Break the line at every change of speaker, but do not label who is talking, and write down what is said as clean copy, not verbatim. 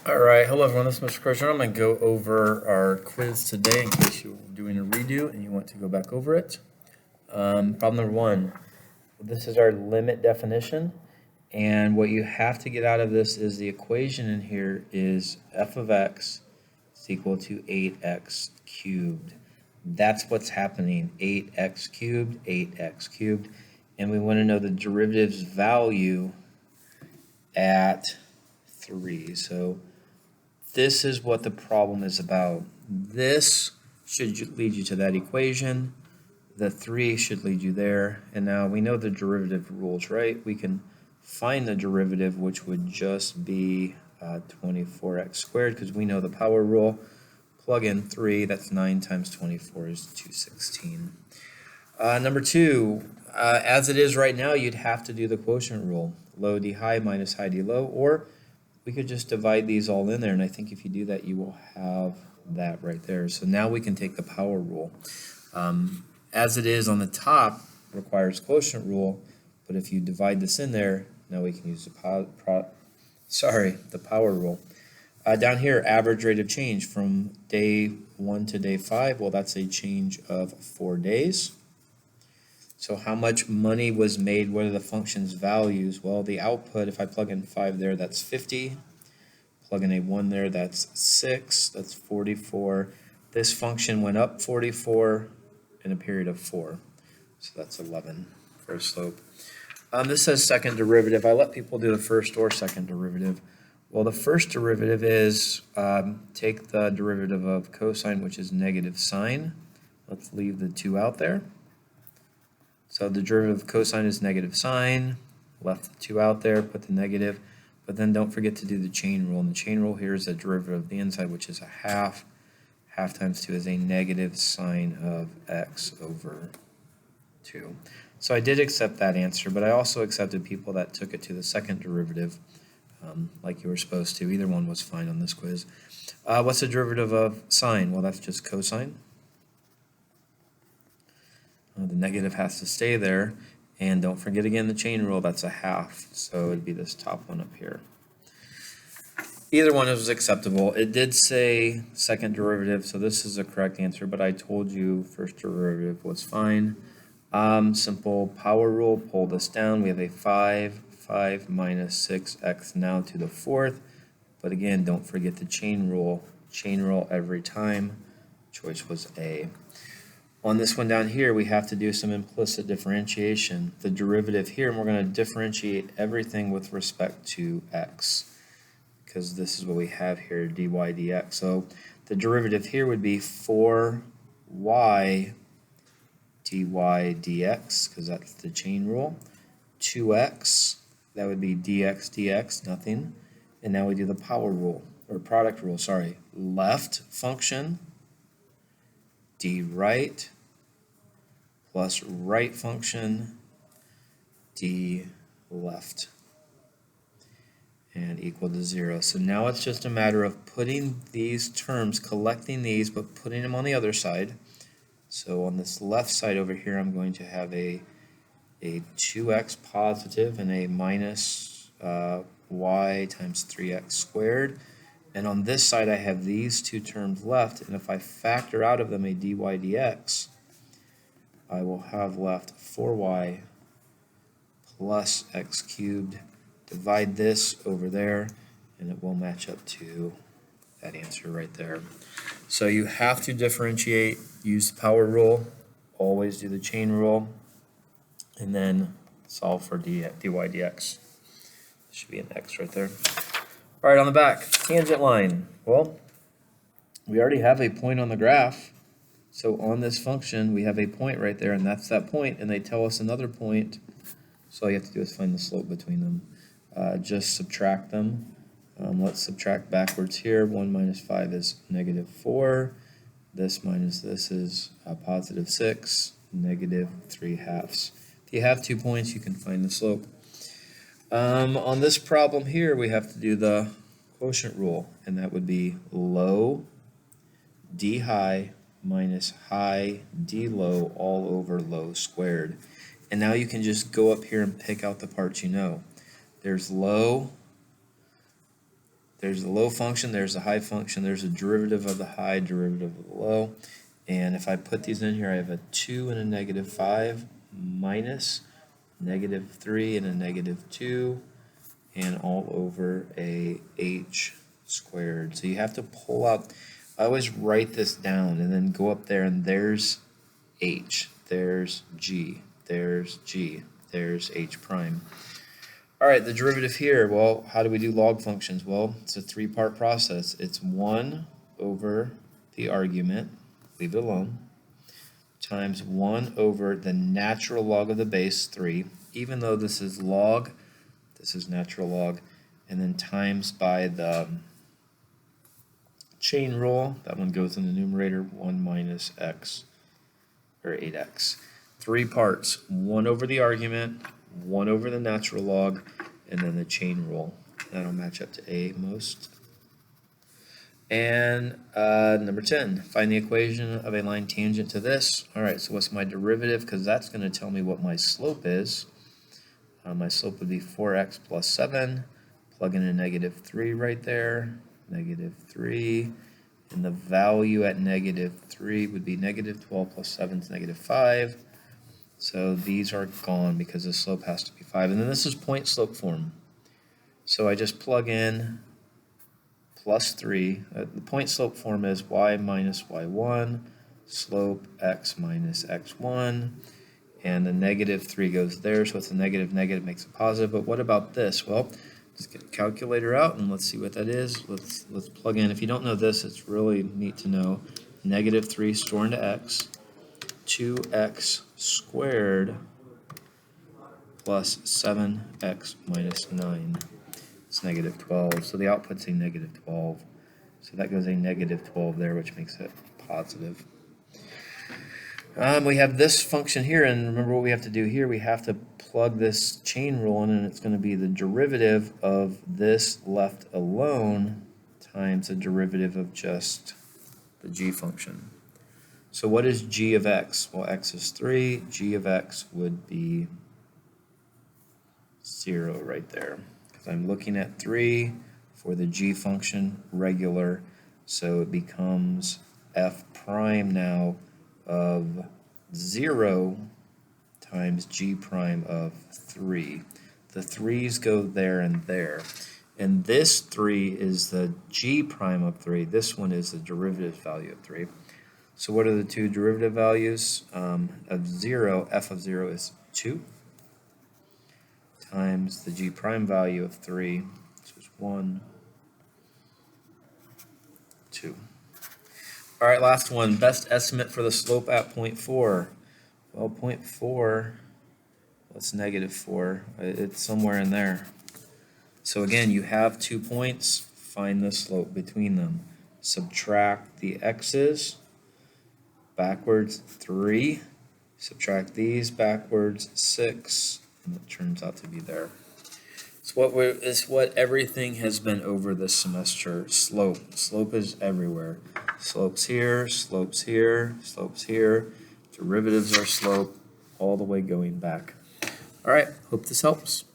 All right, hello everyone, this is Mr. Crozier. I'm going to go over our quiz today in case you're doing a redo and you want to go back over it. Problem number one, this is our limit definition, and what you have to get out of this is the equation in here is f of x is equal to 8x cubed. That's what's happening, 8x cubed, and we want to know the derivative's value at 3. So this is what the problem is about. This should lead you to that equation. The 3 should lead you there. And now we know the derivative rules, right? We can find the derivative, which would just be 24x squared, because we know the power rule. Plug in 3, that's 9 times 24 is 216. Number 2, as it is right now, you'd have to do the quotient rule. Low d high minus high d low, or we could just divide these all in there, and I think if you do that, you will have that right there. So now we can take the power rule. As it is on the top, requires quotient rule, but if you divide this in there, now we can use the power rule. Down here, average rate of change from day 1 to day 5, well, that's a change of 4 days. So how much money was made? What are the function's values? Well, the output, if I plug in 5 there, that's 50. Plug in a 1 there, that's 6. That's 44. This function went up 44 in a period of 4. So that's 11 for a slope. This says second derivative. I let people do the first or second derivative. Well, the first derivative is take the derivative of cosine, which is negative sine. Let's leave the 2 out there. So the derivative of cosine is negative sine, left the 2 out there, put the negative, but then don't forget to do the chain rule. And the chain rule here is the derivative of the inside, which is a half. Half times 2 is a negative sine of x over 2. So I did accept that answer, but I also accepted people that took it to the second derivative, like you were supposed to. Either one was fine on this quiz. What's the derivative of sine? Well, that's just cosine. The negative has to stay there, and don't forget again the chain rule, that's a half, so it'd be this top one up here. Either one was acceptable. It did say second derivative, so this is the correct answer, but I told you first derivative was fine. Simple power rule, pull this down, we have a 5 minus 6x now to the 4th, but again, don't forget the chain rule every time. Choice was A. On this one down here, we have to do some implicit differentiation. The derivative here, and we're going to differentiate everything with respect to x, because this is what we have here, dy dx. So the derivative here would be 4y dy dx, because that's the chain rule. 2x, that would be dx dx, nothing. And now we do the power rule, or product rule, sorry. Left function, d right, plus right function, d left, and equal to 0. So now it's just a matter of putting these terms, collecting these, but putting them on the other side. So on this left side over here, I'm going to have a 2x positive and a minus y times 3x squared. And on this side, I have these two terms left, and if I factor out of them a dy dx, I will have left 4y plus x cubed. Divide this over there, and it will match up to that answer right there. So you have to differentiate, use the power rule, always do the chain rule, and then solve for dy dx. Should be an x right there. All right, on the back, tangent line. Well, we already have a point on the graph. So on this function, we have a point right there, and that's that point, and they tell us another point. So all you have to do is find the slope between them. Just subtract them. Let's subtract backwards here. 1 minus 5 is negative 4. This minus this is positive 6, negative 3/2. If you have 2 points, you can find the slope. On this problem here, we have to do the quotient rule, and that would be low d high minus high d low all over low squared. And now you can just go up here and pick out the parts you know. There's low, there's the low function, there's the high function, there's a derivative of the high, derivative of the low. And if I put these in here, I have a 2 and a negative 5 minus negative 3 and a negative 2 and all over a h squared. So you have to pull out, I always write this down and then go up there and there's h, there's g, there's g, there's h prime. All right, the derivative here, well, how do we do log functions? Well, it's a three-part process. It's 1 over the argument, leave it alone, times 1 over the natural log of the base, 3. Even though this is log, this is natural log, and then times by the chain rule, that one goes in the numerator, 1 minus x, or 8x. 3 parts, 1 over the argument, 1 over the natural log, and then the chain rule. That'll match up to A most. And number 10, find the equation of a line tangent to this. All right, so what's my derivative? Because that's going to tell me what my slope is. My slope would be 4x plus 7. Plug in a negative 3 right there, negative 3. And the value at negative 3 would be negative 12 plus 7 is negative 5. So these are gone because the slope has to be 5. And then this is point slope form. So I just plug in plus 3. The point slope form is y minus y1, slope x minus x1, and the negative 3 goes there, so it's a negative, negative makes it positive. But what about this? Well, let's get a calculator out and let's see what that is. Let's plug in. If you don't know this, it's really neat to know. Negative 3 store into x, 2x squared plus 7x minus 9. It's negative 12, so the output's a negative 12. So that goes a negative 12 there, which makes it positive. We have this function here, and remember what we have to do here. We have to plug this chain rule in, and it's going to be the derivative of this left alone times the derivative of just the g function. So what is g of x? Well, x is 3. G of x would be 0 right there. Because I'm looking at 3 for the g function regular. So it becomes f prime now of 0 times g prime of 3. The 3's go there and there. And this 3 is the g prime of 3. This one is the derivative value of 3. So what are the two derivative values of 0? F of 0 is 2 times the g prime value of 3, which is 1, 2. All right, last one. Best estimate for the slope at point 4. Well, point 4, what's negative 4? It's somewhere in there. So again, you have 2 points. Find the slope between them. Subtract the x's. Backwards 3, subtract these backwards 6, and it turns out to be there. It's what everything has been over this semester. Slope. Slope is everywhere. Slopes here, slopes here, slopes here. Derivatives are slope all the way going back. All right, hope this helps.